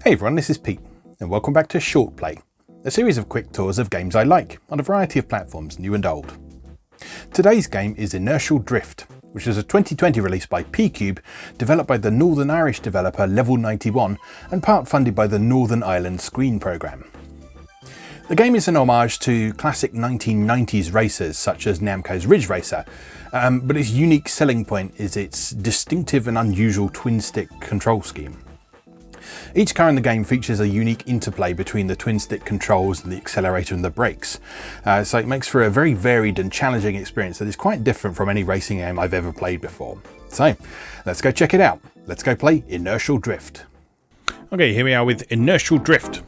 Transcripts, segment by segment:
Hey everyone, this is Pete, and welcome back to Short Play, a series of quick tours of games I like on a variety of platforms, new and old. Today's game is Inertial Drift, which is a 2020 release by P-Cube, developed by the Northern Irish developer Level 91 and part funded by the Northern Ireland Screen Programme. The game is an homage to classic 1990s racers such as Namco's Ridge Racer, but its unique selling point is its distinctive and unusual twin-stick control scheme. Each car in the game features a unique interplay between the twin-stick controls and the accelerator and the brakes, so it makes for a very varied and challenging experience that is quite different from any racing game I've ever played before. So, let's go check it out. Let's go play Inertial Drift. Okay, here we are with Inertial Drift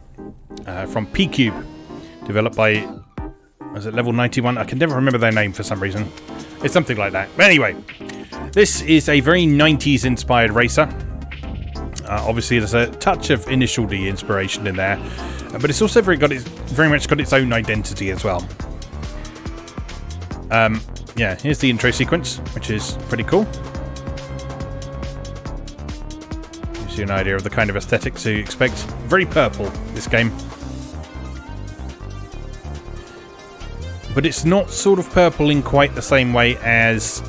from P-Cube, developed by, was it Level 91? I can never remember their name for some reason. It's something like that. But anyway, this is a very 90s inspired racer. Obviously, there's a touch of Initial D inspiration in there, but it's also very much got its own identity as well. Yeah, here's the intro sequence, which is pretty cool. Gives you an idea of the kind of aesthetics you expect. Very purple, this game. But it's not sort of purple in quite the same way as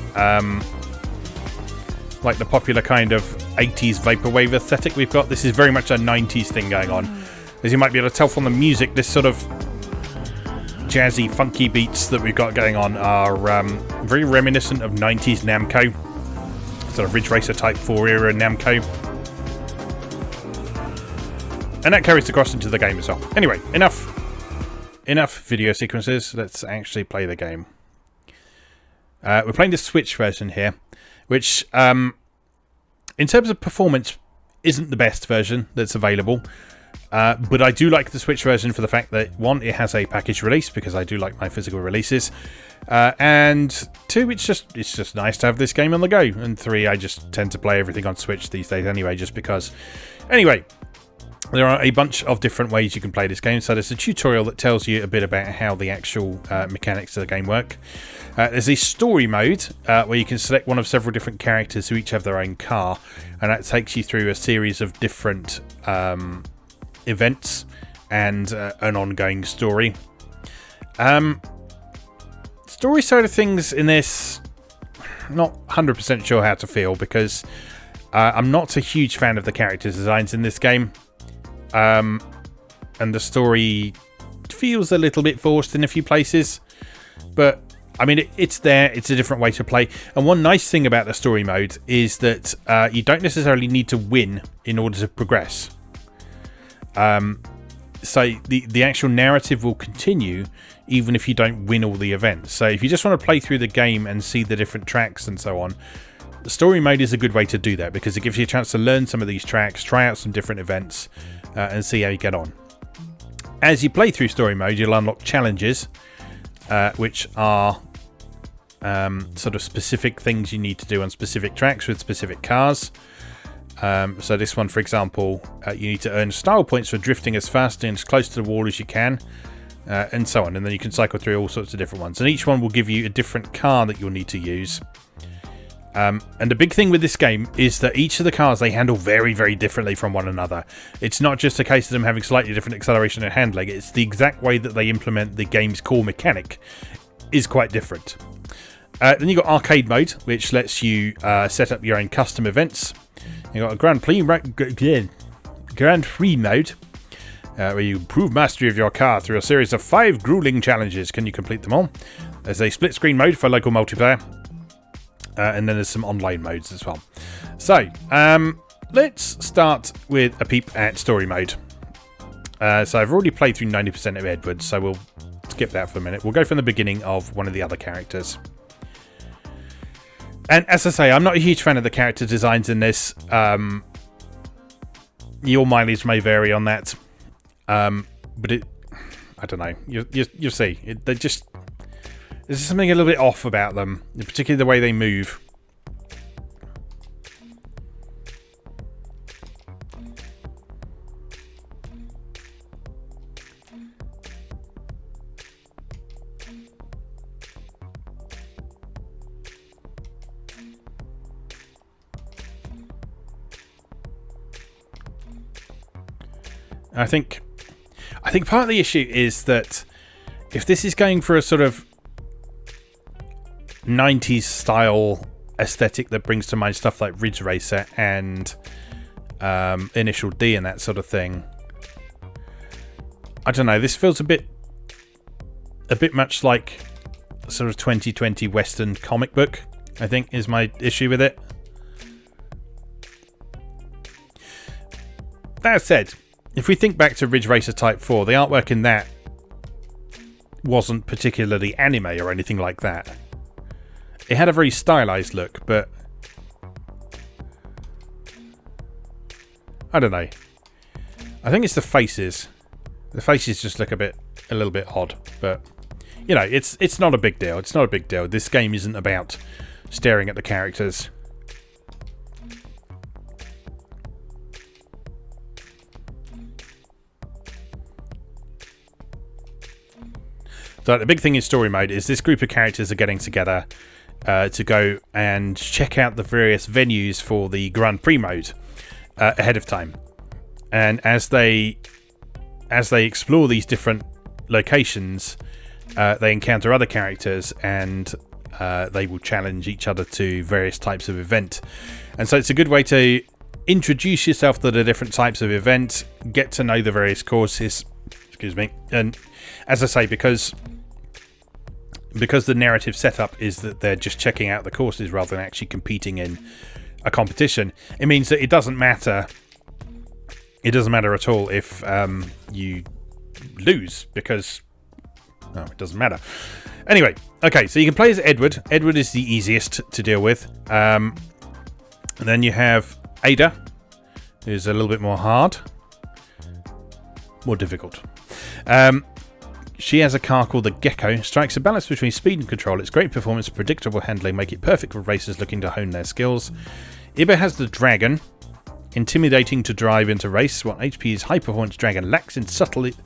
like the popular kind of 80s vaporwave aesthetic we've got. This is very much a 90s thing going on. As you might be able to tell from the music, this sort of jazzy, funky beats that we've got going on are very reminiscent of 90s Namco. Sort of Ridge Racer Type 4 era Namco. And that carries across into the game as well. Anyway, enough video sequences. Let's actually play the game. We're playing the Switch version here, which in terms of performance isn't the best version that's available, but I do like the Switch version for the fact that, one, it has a package release because I do like my physical releases, and two, it's just nice to have this game on the go, and three, I just tend to play everything on Switch these days anyway, just because. Anyway, there are a bunch of different ways you can play this game. So there's a tutorial that tells you a bit about how the actual mechanics of the game work. There's a story mode where you can select one of several different characters who each have their own car, and that takes you through a series of different events and an ongoing story. Story side of things in this, not 100% sure how to feel, because I'm not a huge fan of the character designs in this game. And the story feels a little bit forced in a few places, but I mean, it's there. It's a different way to play. And one nice thing about the story mode is that you don't necessarily need to win in order to progress. So the actual narrative will continue even if you don't win all the events. So if you just want to play through the game and see the different tracks and so on, the story mode is a good way to do that, because it gives you a chance to learn some of these tracks, try out some different events, and see how you get on. As you play through story mode, you'll unlock challenges, which are sort of specific things you need to do on specific tracks with specific cars. So this one, for example, you need to earn style points for drifting as fast and as close to the wall as you can, and so on. And then you can cycle through all sorts of different ones. And each one will give you a different car that you'll need to use. And the big thing with this game is that each of the cars, they handle very, very differently from one another. It's not just a case of them having slightly different acceleration and handling. It's the exact way that they implement the game's core mechanic is quite different. Then you've got arcade mode, which lets you set up your own custom events. You've got a Grand Prix mode, where you improve mastery of your car through a series of 5 grueling challenges. Can you complete them all? There's a split screen mode for local multiplayer. And then there's some online modes as well. So, let's start with a peep at story mode. So I've already played through 90% of Edward, so we'll skip that for a minute. We'll go from the beginning of one of the other characters. And as I say, I'm not a huge fan of the character designs in this. Your mileage may vary on that. But I don't know. You'll see. There's something a little bit off about them, particularly the way they move. I think part of the issue is that if this is going for a sort of 90s style aesthetic that brings to mind stuff like Ridge Racer and Initial D and that sort of thing, I don't know, this feels a bit much like a sort of 2020 Western comic book, I think, is my issue with it. That said, if we think back to Ridge Racer Type 4, the artwork in that wasn't particularly anime or anything like that. It had a very stylized look, but I don't know. I think it's the faces. The faces just look a little bit odd, but you know, it's not a big deal. It's not a big deal. This game isn't about staring at the characters. So the big thing in story mode is this group of characters are getting together to go and check out the various venues for the Grand Prix mode ahead of time. And as they explore these different locations, they encounter other characters and they will challenge each other to various types of event. And so it's a good way to introduce yourself to the different types of event, get to know the various courses. Excuse me. And as I say, because the narrative setup is that they're just checking out the courses rather than actually competing in a competition, it means that it doesn't matter. It doesn't matter at all if you lose, because no, it doesn't matter. Anyway, okay, so you can play as Edward. Edward is the easiest to deal with. And then you have Ada, who's a little bit more hard, more difficult. She has a car called the Gecko. Strikes a balance between speed and control. Its great performance and predictable handling make it perfect for racers looking to hone their skills. Iba has the Dragon. Intimidating to drive into race. What HP's high-performance Dragon lacks in subtlety,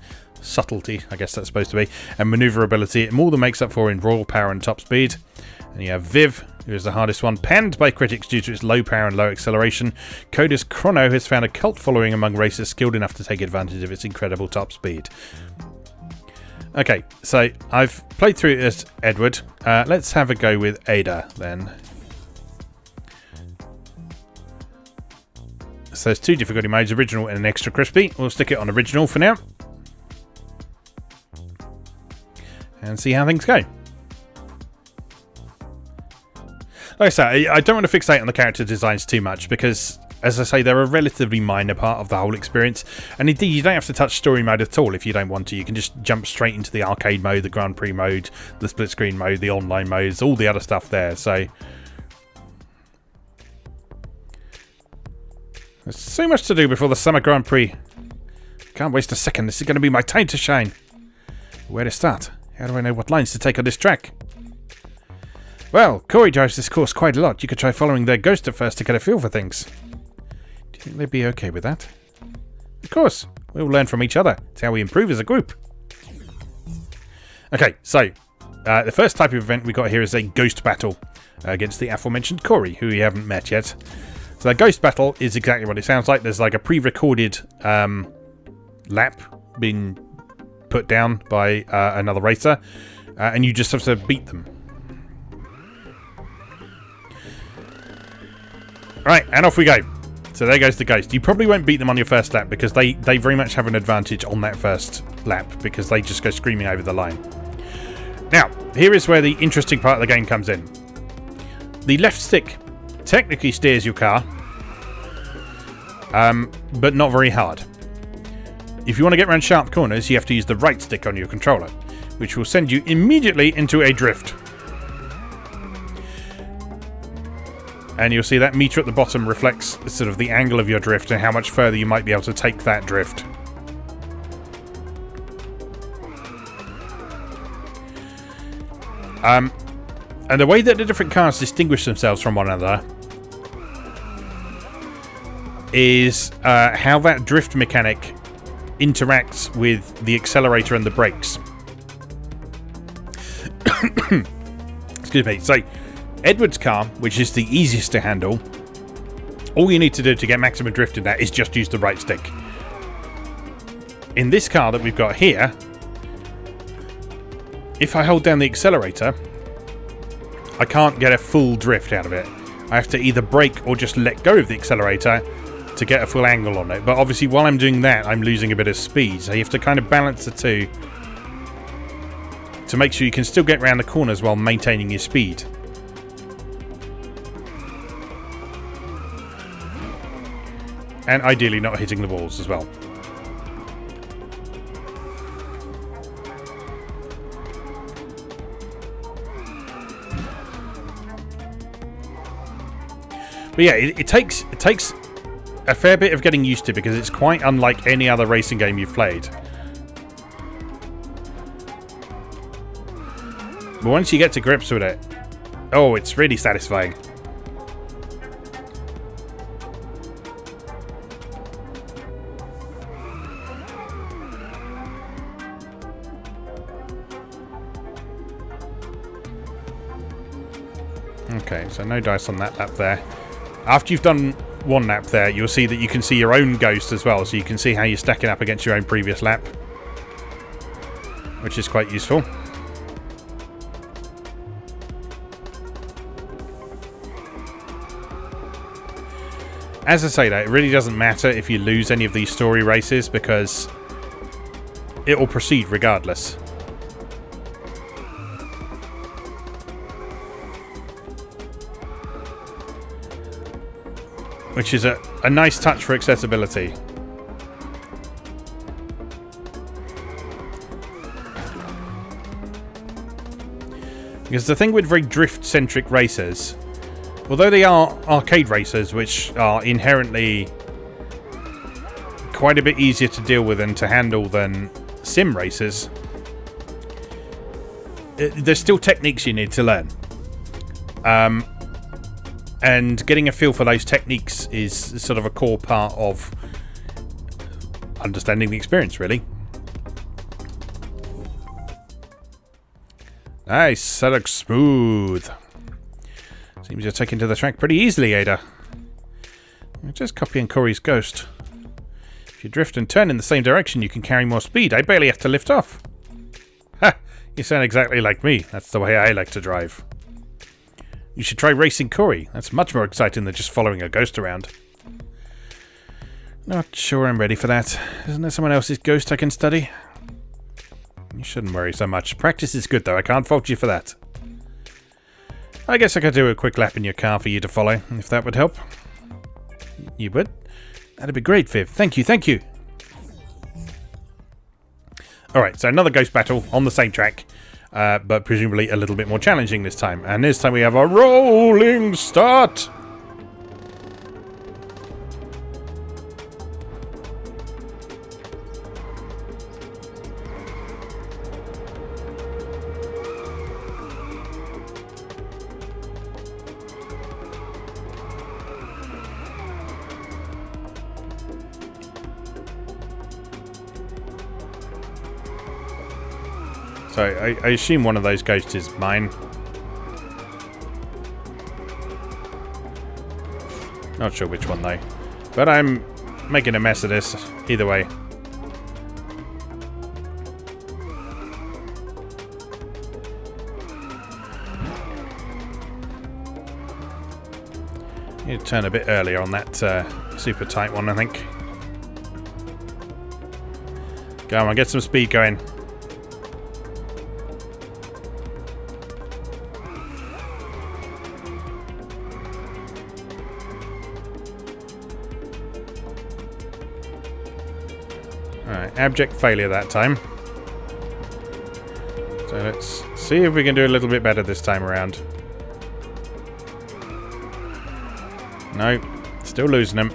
I guess that's supposed to be, and maneuverability, it more than makes up for in raw power and top speed. And you have Viv, who is the hardest one, panned by critics due to its low power and low acceleration. Coda's Chrono has found a cult following among racers skilled enough to take advantage of its incredible top speed. Okay, so I've played through it as Edward. Let's have a go with Ada then. So there's two difficulty modes, original and an extra crispy. We'll stick it on original for now. And see how things go. Like I say, I don't want to fixate on the character designs too much because, as I say, they're a relatively minor part of the whole experience. And indeed, you don't have to touch story mode at all if you don't want to. You can just jump straight into the arcade mode, the Grand Prix mode, the split screen mode, the online modes, all the other stuff there. So there's so much to do before the Summer Grand Prix. Can't waste a second. This is going to be my time to shine. Where to start? How do I know what lines to take on this track? Well, Corey drives this course quite a lot. You could try following their ghost at first to get a feel for things. Do you think they'd be okay with that? Of course. We'll learn from each other. It's how we improve as a group. Okay, so the first type of event we got here is a ghost battle against the aforementioned Corey, who we haven't met yet. So the ghost battle is exactly what it sounds like. There's like a pre-recorded lap being put down by another racer, and you just have to beat them. Right, and off we go. So there goes the ghost. You probably won't beat them on your first lap because they very much have an advantage on that first lap because they just go screaming over the line. Now, here is where the interesting part of the game comes in. The left stick technically steers your car, but not very hard. If you want to get around sharp corners, you have to use the right stick on your controller, which will send you immediately into a drift. And you'll see that meter at the bottom reflects sort of the angle of your drift and how much further you might be able to take that drift. And the way that the different cars distinguish themselves from one another is how that drift mechanic interacts with the accelerator and the brakes. Excuse me. So Edward's car, which is the easiest to handle, all you need to do to get maximum drift in that is just use the right stick. in this car that we've got here, if I hold down the accelerator, I can't get a full drift out of it. I have to either brake or just let go of the accelerator to get a full angle on it. But obviously while I'm doing that, I'm losing a bit of speed. So you have to kind of balance the two to make sure you can still get around the corners while maintaining your speed. And ideally not hitting the walls as well. But yeah, it takes a fair bit of getting used to, because it's quite unlike any other racing game you've played. But once you get to grips with it, oh, it's really satisfying. Okay, so no dice on that lap there. After you've done one lap there, you'll see that you can see your own ghost as well, so you can see how you're stacking up against your own previous lap, which is quite useful. As I say though, it really doesn't matter if you lose any of these story races, because it will proceed regardless. Which is a nice touch for accessibility. Because the thing with very drift-centric races, although they are arcade races, which are inherently quite a bit easier to deal with and to handle than sim races, there's still techniques you need to learn. And getting a feel for those techniques is sort of a core part of understanding the experience, really. Nice, that looks smooth. Seems you're taking to the track pretty easily, Ada. You're just copying Corey's ghost. If you drift and turn in the same direction, you can carry more speed. I barely have to lift off. Ha! You sound exactly like me. That's the way I like to drive. You should try racing Corey. That's much more exciting than just following a ghost around. Not sure I'm ready for that. Isn't there someone else's ghost I can study? You shouldn't worry so much. Practice is good though. I can't fault you for that. I guess I could do a quick lap in your car for you to follow, if that would help. You would? That'd be great, Viv. Thank you, thank you. Alright, so another ghost battle on the same track. But presumably a little bit more challenging this time. And this time we have a rolling start! So I assume one of those ghosts is mine. Not sure which one though. But I'm making a mess of this either way. You turn a bit earlier on that super tight one, I think. Go on, get some speed going. Alright, abject failure that time. So let's see if we can do a little bit better this time around. No, still losing him.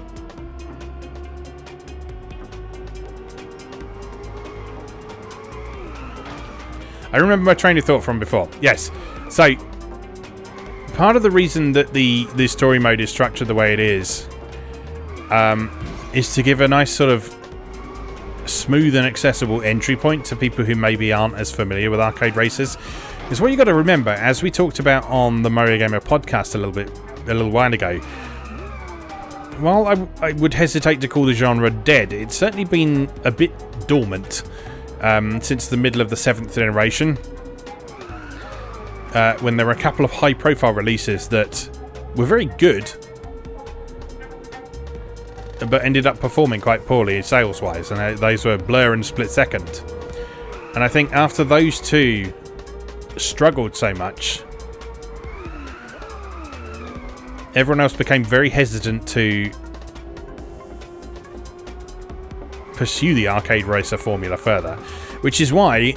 I remember my train of thought from before. Yes, so part of the reason that the story mode is structured the way it is to give a nice sort of smooth and accessible entry point to people who maybe aren't as familiar with arcade races. Because what you got to remember, as we talked about on the Mario Gamer podcast a little while ago, while I would hesitate to call the genre dead, it's certainly been a bit dormant since the middle of the 7th generation, when there were a couple of high-profile releases that were very good, but ended up performing quite poorly sales-wise, and those were Blur and Split Second. And I think after those two struggled so much, everyone else became very hesitant to pursue the arcade racer formula further, which is why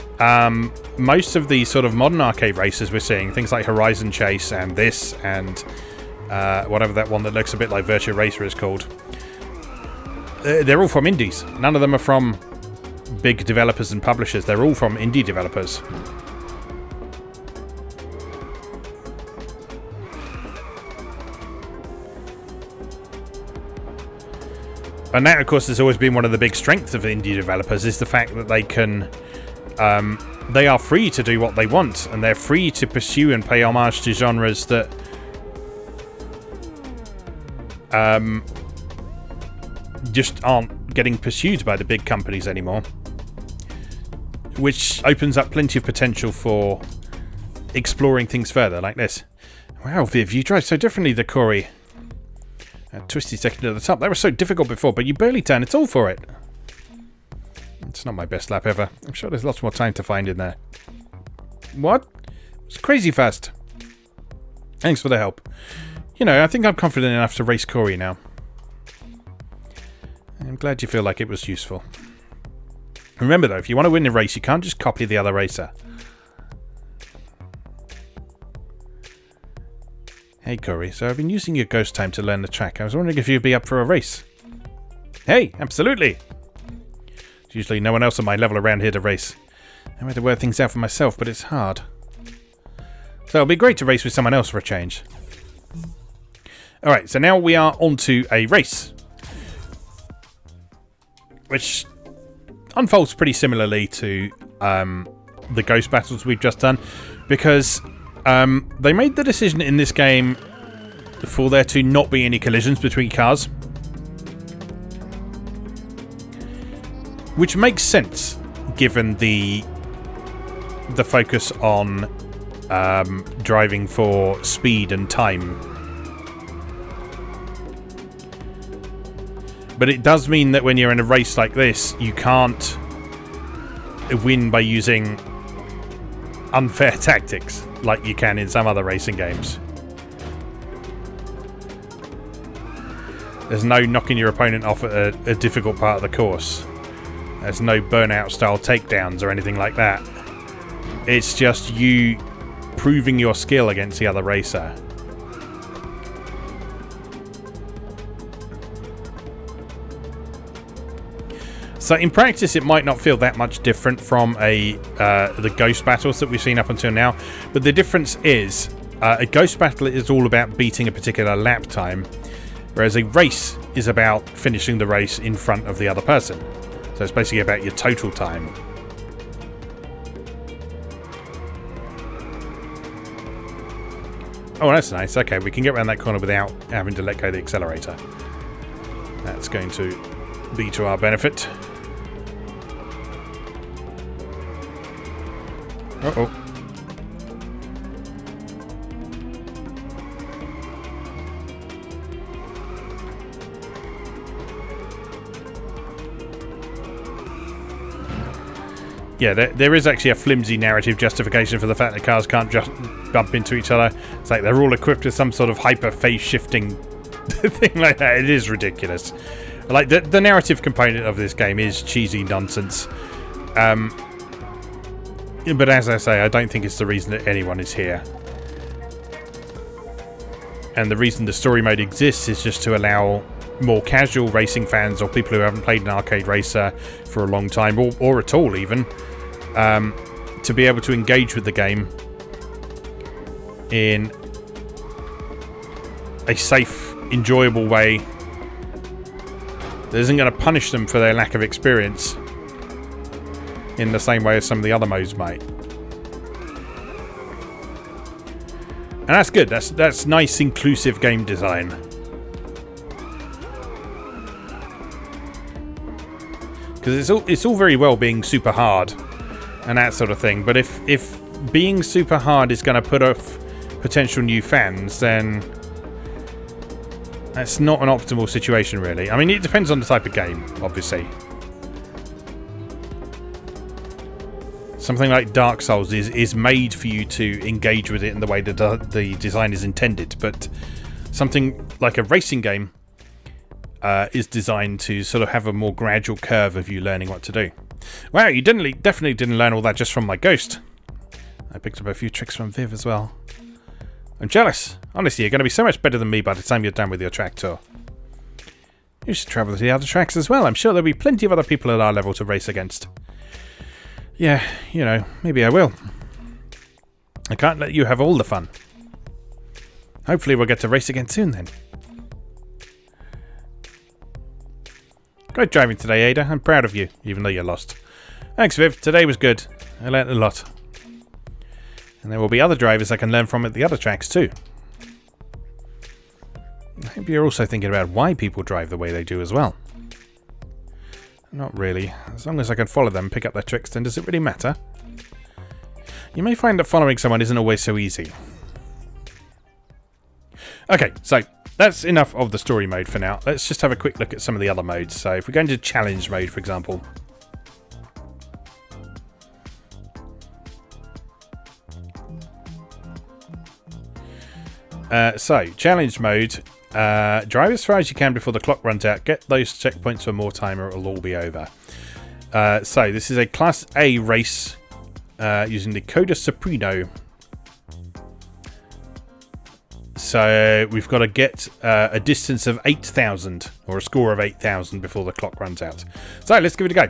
most of these sort of modern arcade racers we're seeing, things like Horizon Chase and this and whatever that one that looks a bit like Virtua Racer is called, they're all from indies. None of them are from big developers and publishers. They're all from indie developers. And that, of course, has always been one of the big strengths of indie developers, is the fact that they can, they are free to do what they want, and they're free to pursue and pay homage to genres that just aren't getting pursued by the big companies anymore, which opens up plenty of potential for exploring things further, like this. Wow, Viv, you drive so differently, the Corey. Twisty second at the top. That was so difficult before, but you barely turn at all for it. It's not my best lap ever. I'm sure there's lots more time to find in there. What? It's crazy fast. Thanks for the help. You know, I think I'm confident enough to race Corey now. I'm glad you feel like it was useful. Remember though, if you want to win a race, you can't just copy the other racer. Hey Corey, so I've been using your ghost time to learn the track. I was wondering if you'd be up for a race. Hey, absolutely! There's usually no one else on my level around here to race. I had to work things out for myself, but it's hard. So it'll be great to race with someone else for a change. Alright, so now we are on to a race, which unfolds pretty similarly to the ghost battles we've just done, because they made the decision in this game for there to not be any collisions between cars, which makes sense given the focus on driving for speed and time. But it does mean that when you're in a race like this, you can't win by using unfair tactics like you can in some other racing games. There's no knocking your opponent off at a difficult part of the course. There's no burnout style takedowns or anything like that. It's just you proving your skill against the other racer. So in practice, it might not feel that much different from the ghost battles that we've seen up until now. But the difference is, a ghost battle is all about beating a particular lap time, whereas a race is about finishing the race in front of the other person. So it's basically about your total time. Oh, that's nice. Okay, we can get around that corner without having to let go of the accelerator. That's going to be to our benefit. Uh-oh. Yeah, there is actually a flimsy narrative justification for the fact that cars can't just bump into each other. It's like they're all equipped with some sort of hyper phase shifting thing like that. It is ridiculous. Like, the narrative component of this game is cheesy nonsense. But as I say, I don't think it's the reason that anyone is here. And the reason the story mode exists is just to allow more casual racing fans or people who haven't played an arcade racer for a long time, or at all even, to be able to engage with the game in a safe, enjoyable way that isn't going to punish them for their lack of experience in the same way as some of the other modes might. And that's good. That's nice, inclusive game design. because it's all very well being super hard and that sort of thing, but if being super hard is going to put off potential new fans, then that's not an optimal situation, really. I mean, it depends on the type of game, obviously. Something like Dark Souls is made for you to engage with it in the way that the design is intended, but something like a racing game is designed to sort of have a more gradual curve of you learning what to do. Wow, you definitely didn't learn all that just from my ghost. I picked up a few tricks from Viv as well. I'm jealous. Honestly, you're going to be so much better than me by the time you're done with your track tour. You should travel to the other tracks as well. I'm sure there'll be plenty of other people at our level to race against. Yeah, you know, maybe I will. I can't let you have all the fun. Hopefully we'll get to race again soon then. Great driving today, Ada. I'm proud of you, even though you lost. Thanks, Viv. Today was good. I learnt a lot. And there will be other drivers I can learn from at the other tracks too. I hope you're also thinking about why people drive the way they do as well. Not really. As long as I can follow them and pick up their tricks, then does it really matter? You may find that following someone isn't always so easy. Okay, so that's enough of the story mode for now. Let's just have a quick look at some of the other modes. So if we go into challenge mode, for example. So challenge mode, drive as far as you can before the clock runs out. Get those checkpoints for more time or it'll all be over. So this is a Class A race using the Coda Soprano. So we've got to get a distance of 8,000 or a score of 8,000 before the clock runs out. So let's give it a go.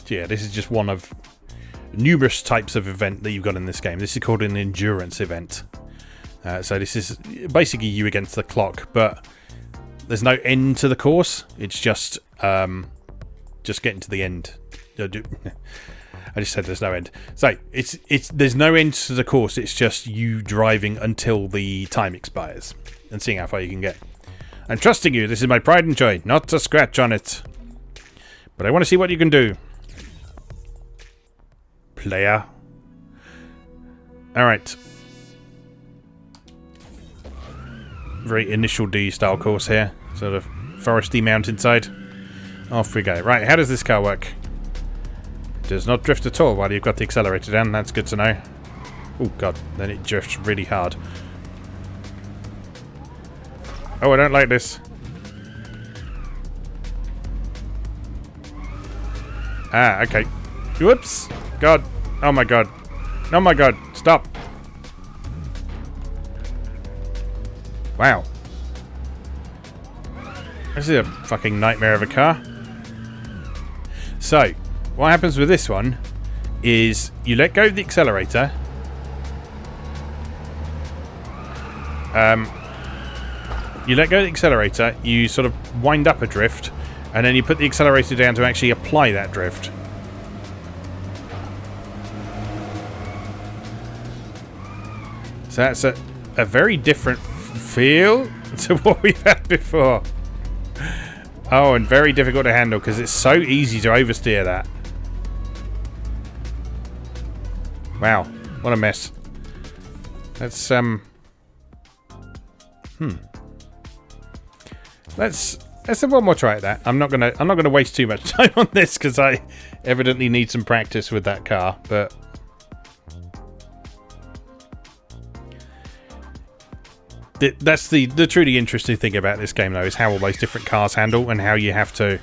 Yeah, this is just one of numerous types of event that you've got in this game. This is called an endurance event. So this is basically you against the clock, but there's no end to the course. It's just getting to the end. I just said there's no end. So there's no end to the course. It's just you driving until the time expires and seeing how far you can get. I'm trusting you. This is my pride and joy. Not to scratch on it, but I want to see what you can do. Player. Alright. Very initial D style course here. Sort of foresty mountainside. Off we go. Right, how does this car work? It does not drift at all while you've got the accelerator down. That's good to know. Oh god, then it drifts really hard. Oh, I don't like this. Ah, okay. Whoops. God. Oh my god. Oh my god. Stop. Wow. This is a fucking nightmare of a car. So, what happens with this one is you let go of the accelerator. You sort of wind up a drift, and then you put the accelerator down to actually apply that drift. So that's a very different feel to what we've had before. Oh, and very difficult to handle because it's so easy to oversteer that. Wow, what a mess. Let's Let's have one more try at that. I'm not gonna waste too much time on this because I evidently need some practice with that car, but that's the truly interesting thing about this game, though, is how all those different cars handle and how you have to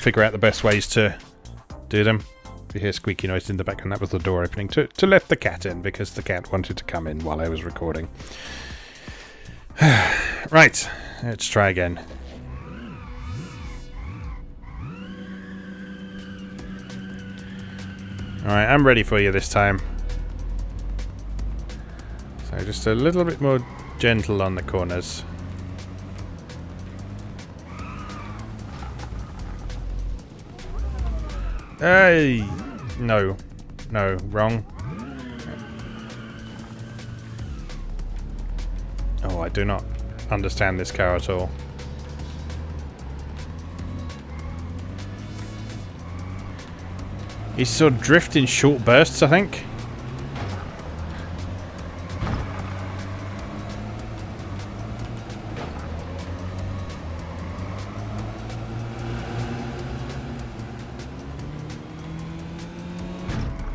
figure out the best ways to do them. You hear squeaky noise in the background. That was the door opening to let the cat in because the cat wanted to come in while I was recording. Right, let's try again. Alright, I'm ready for you this time. So just a little bit more gentle on the corners. Hey! No. No, wrong. Oh, I do not understand this car at all. He's sort of drift in short bursts, I think.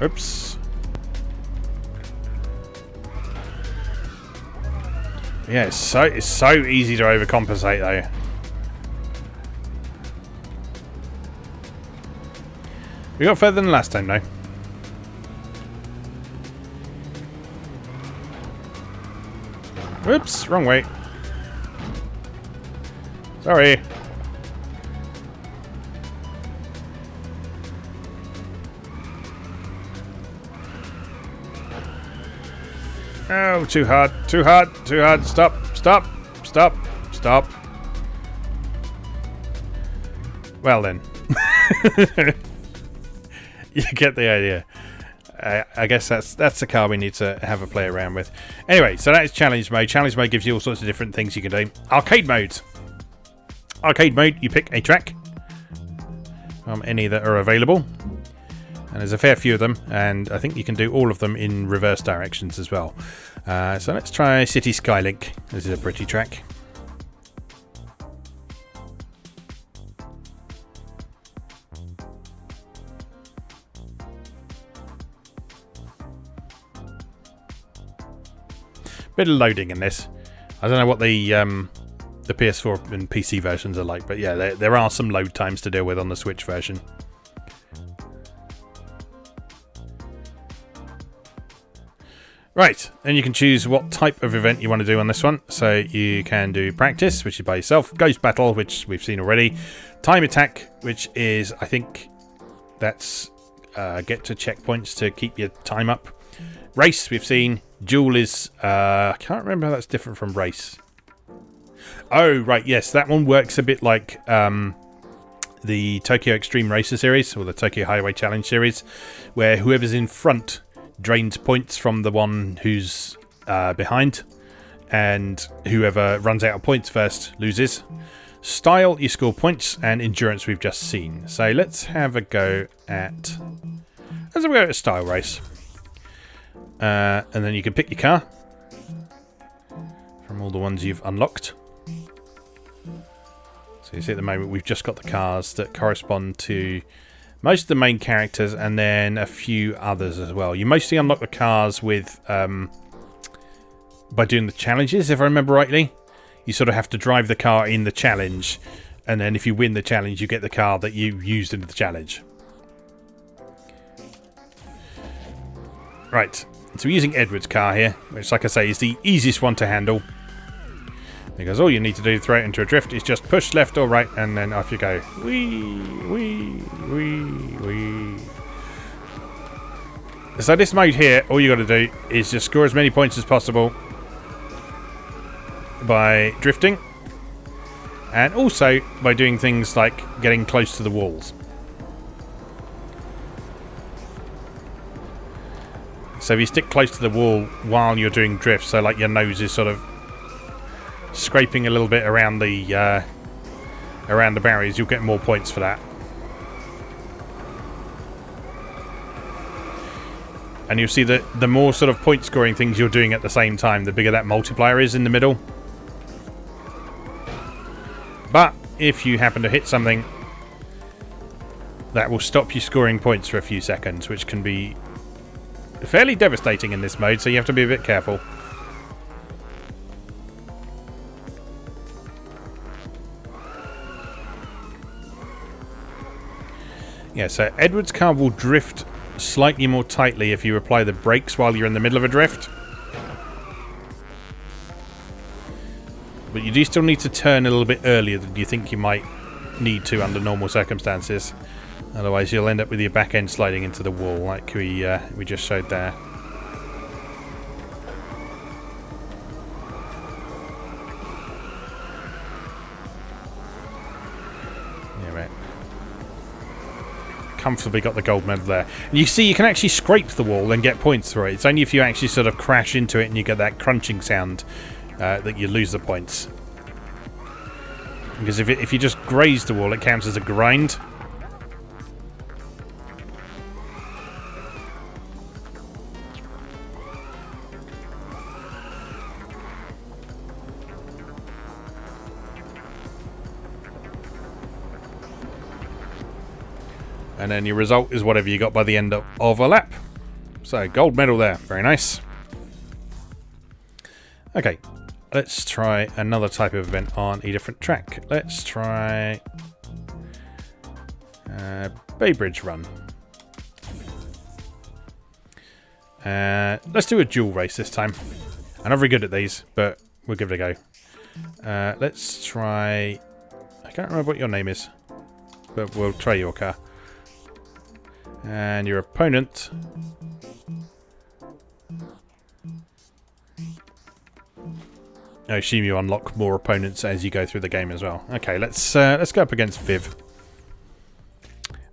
Oops. Yeah, it's so easy to overcompensate though. We got further than last time though. Whoops, wrong way. Sorry. Oh, too hard, too hard, too hard. Stop, stop, stop, stop. Well then. You get the idea. I guess that's the car we need to have a play around with. Anyway, so that is challenge mode. Challenge mode gives you all sorts of different things you can do. Arcade mode. Arcade mode, you pick a track from any that are available. And there's a fair few of them, and I think you can do all of them in reverse directions as well. So let's try City Skylink. This is a pretty track. Bit of loading in this. I don't know what the PS4 and PC versions are like, but yeah, there are some load times to deal with on the Switch version. Right, and you can choose what type of event you want to do on this one. So you can do practice, which is by yourself, ghost battle, which we've seen already, time attack, which is, I think, that's get to checkpoints to keep your time up. Race, we've seen. Duel is, I can't remember how that's different from race. Oh, right, yes, that one works a bit like the Tokyo Extreme Racer series, or the Tokyo Highway Challenge series, where whoever's in front drains points from the one who's behind, and whoever runs out of points first loses. Style, you score points, and endurance we've just seen. So let's have a go at style race. And then you can pick your car from all the ones you've unlocked. So you see at the moment we've just got the cars that correspond to most of the main characters, and then a few others as well. You mostly unlock the cars with by doing the challenges, if I remember rightly. You sort of have to drive the car in the challenge, and then if you win the challenge, you get the car that you used in the challenge. Right, so we're using Edward's car here, which, like I say, is the easiest one to handle. Because all you need to do to throw it into a drift is just push left or right, and then off you go. Whee, whee, whee, whee. So this mode here, all you got to do is just score as many points as possible by drifting, and also by doing things like getting close to the walls. So if you stick close to the wall while you're doing drift, so like your nose is sort of scraping a little bit around the barriers, you'll get more points for that. And you'll see that the more sort of point scoring things you're doing at the same time, the bigger that multiplier is in the middle. But if you happen to hit something, that will stop you scoring points for a few seconds, which can be fairly devastating in this mode, so you have to be a bit careful. Yeah, so Edward's car will drift slightly more tightly if you apply the brakes while you're in the middle of a drift. But you do still need to turn a little bit earlier than you think you might need to under normal circumstances. Otherwise you'll end up with your back end sliding into the wall like we just showed there. comfortably got the gold medal there. And you see, you can actually scrape the wall and get points through it. It's only if you actually sort of crash into it and you get that crunching sound that you lose the points. Because if you just graze the wall, it counts as a grind. And then your result is whatever you got by the end of a lap. So, gold medal there. Very nice. Okay, let's try another type of event on a different track. Let's try Bay Bridge Run. Let's do a dual race this time. I'm not very good at these, but we'll give it a go. Let's try... I can't remember what your name is, but we'll try your car. And your opponent... I assume you unlock more opponents as you go through the game as well. Okay, let's go up against Viv.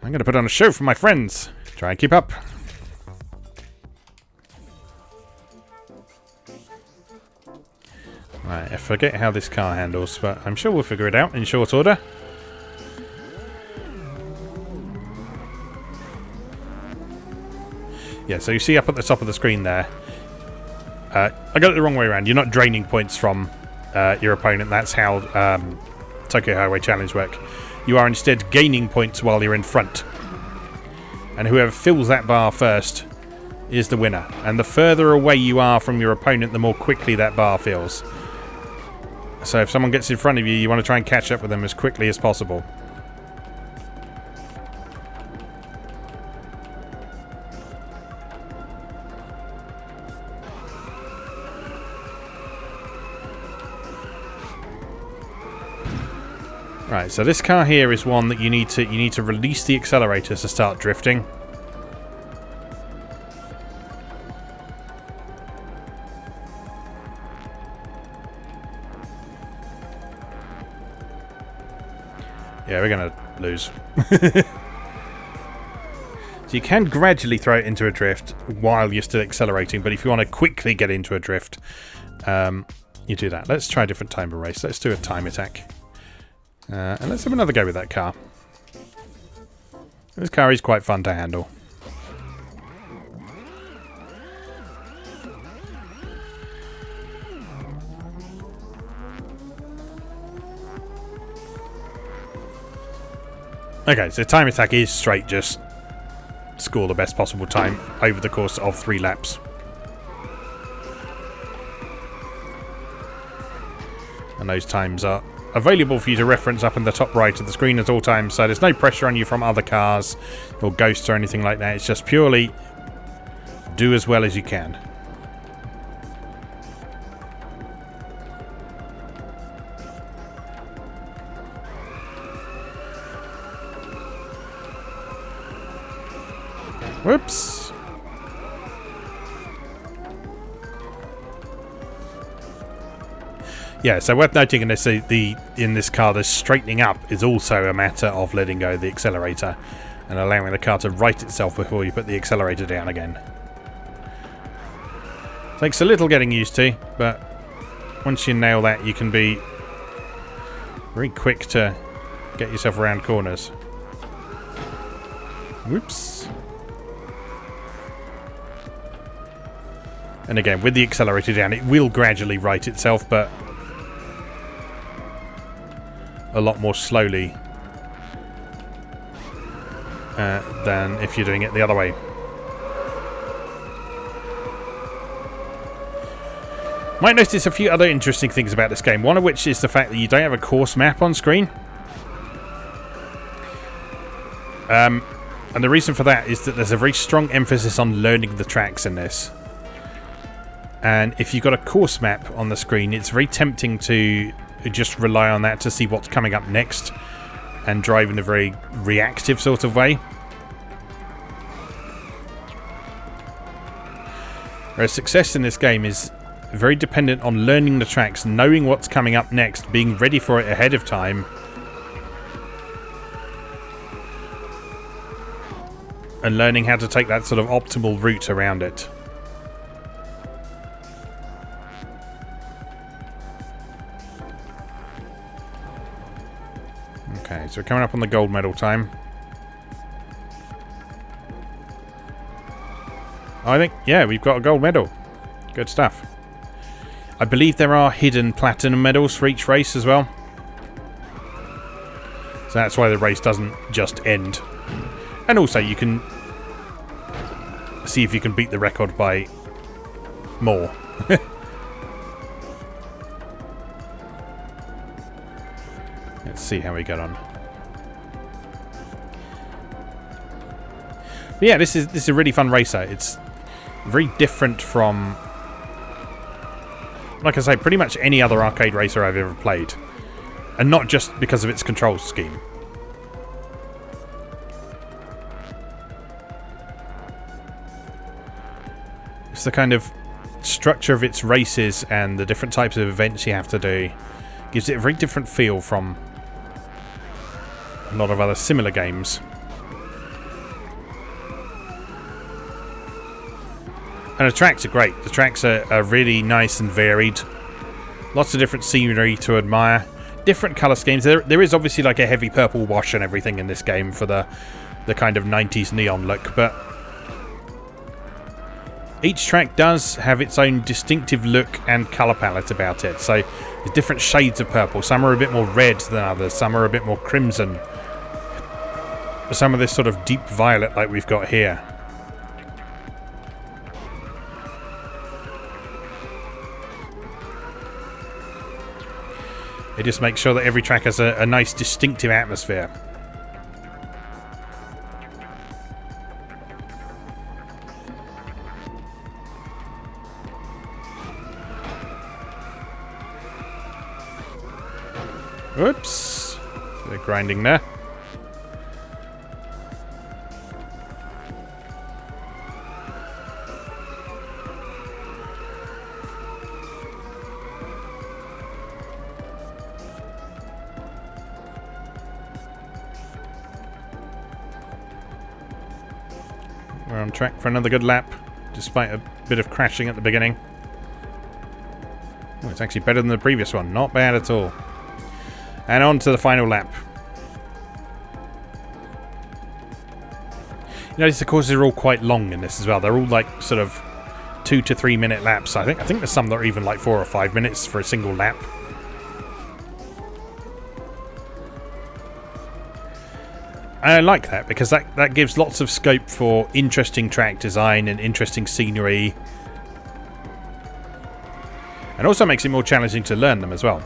I'm going to put on a show for my friends. Try and keep up. Right, I forget how this car handles, but I'm sure we'll figure it out in short order. Yeah, so you see up at the top of the screen there. I got it the wrong way around. You're not draining points from your opponent. That's how Tokyo Highway Challenge work. You are instead gaining points while you're in front. And whoever fills that bar first is the winner. And the further away you are from your opponent, the more quickly that bar fills. So if someone gets in front of you, you want to try and catch up with them as quickly as possible. Right, so this car here is one that you need to release the accelerator to start drifting. Yeah, we're gonna lose. So you can gradually throw it into a drift while you're still accelerating, but if you want to quickly get into a drift, you do that. Let's try a different time of race. Let's do a time attack. And let's have another go with that car. This car is quite fun to handle. Okay, so time attack is straight, just score the best possible time over the course of 3 laps. And those times are available for you to reference up in the top right of the screen at all times, so there's no pressure on you from other cars or ghosts or anything like that. It's just purely do as well as you can. Whoops. Yeah, so worth noting in this car, the straightening up is also a matter of letting go of the accelerator and allowing the car to right itself before you put the accelerator down again. Takes a little getting used to, but once you nail that, you can be very quick to get yourself around corners. Whoops. And again, with the accelerator down, it will gradually right itself, but a lot more slowly than if you're doing it the other way. Might notice a few other interesting things about this game, one of which is the fact that you don't have a course map on screen. And the reason for that is that there's a very strong emphasis on learning the tracks in this. And if you've got a course map on the screen, it's very tempting to just rely on that to see what's coming up next and drive in a very reactive sort of way. Whereas success in this game is very dependent on learning the tracks, knowing what's coming up next, being ready for it ahead of time, and learning how to take that sort of optimal route around it. Okay, so we're coming up on the gold medal time. I think, yeah, we've got a gold medal. Good stuff. I believe there are hidden platinum medals for each race as well. So that's why the race doesn't just end. And also you can see if you can beat the record by more. Let's see how we get on. But yeah, this is a really fun racer. It's very different from, like I say, pretty much any other arcade racer I've ever played. And not just because of its control scheme. It's the kind of structure of its races and the different types of events you have to do. Gives it a very different feel from a lot of other similar games. And the tracks are great. The tracks are really nice and varied. Lots of different scenery to admire. Different colour schemes. There is obviously like a heavy purple wash and everything in this game for the kind of 90s neon look, but each track does have its own distinctive look and colour palette about it. So there's different shades of purple. Some are a bit more red than others. Some are a bit more crimson. Some of this sort of deep violet like we've got here. It just makes sure that every track has a nice distinctive atmosphere. Oops. Bit of grinding there. We're on track for another good lap, despite a bit of crashing at the beginning. Oh, it's actually better than the previous one. Not bad at all. And on to the final lap. You notice the courses are all quite long in this as well. They're all like sort of 2 to 3 minute laps. I think there's some that are even like 4 or 5 minutes for a single lap. And I like that because that gives lots of scope for interesting track design and interesting scenery. And also makes it more challenging to learn them as well.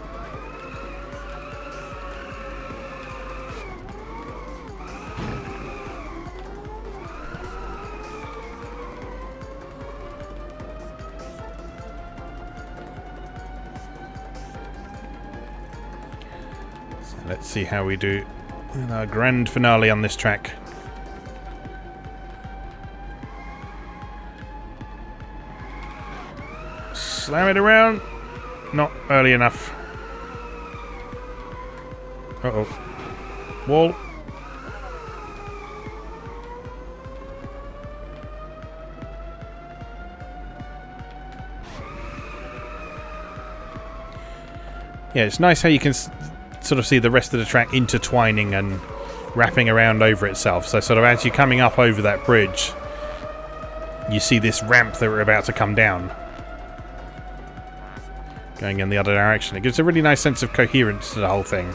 So let's see how we do in our grand finale on this track. Slam it around. Not early enough. Uh-oh. Wall. Yeah, it's nice how you can sort of see the rest of the track intertwining and wrapping around over itself. So sort of as you're coming up over that bridge, you see this ramp that we're about to come down, going in the other direction. It gives a really nice sense of coherence to the whole thing.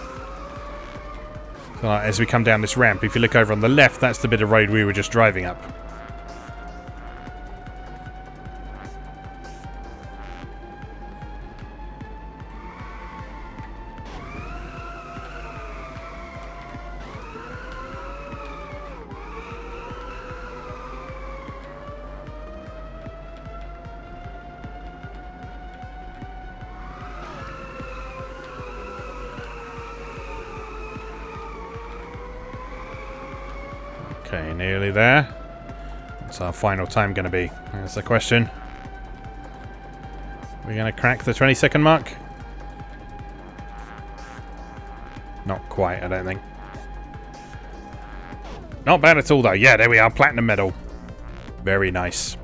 So as we come down this ramp, if you look over on the left, that's the bit of road we were just driving up. Okay, nearly there. What's our final time going to be? That's the question. We're going to crack the 20-second mark? Not quite, I don't think. Not bad at all, though. Yeah, there we are. Platinum medal. Very nice.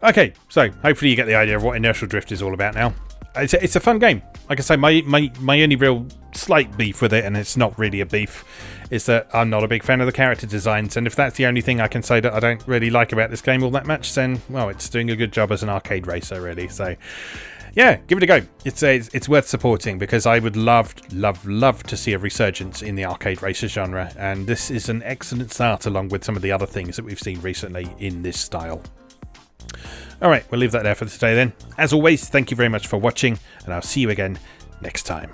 Okay, so hopefully you get the idea of what Inertial Drift is all about now. It's a fun game. Like I say, my only real slight beef with it, and it's not really a beef, is that I'm not a big fan of the character designs, and if that's the only thing I can say that I don't really like about this game all that much, then, well, it's doing a good job as an arcade racer, really. So, yeah, give it a go. It's worth supporting, because I would love to see a resurgence in the arcade racer genre, and this is an excellent start along with some of the other things that we've seen recently in this style. Alright, we'll leave that there for today then. As always, thank you very much for watching, and I'll see you again next time.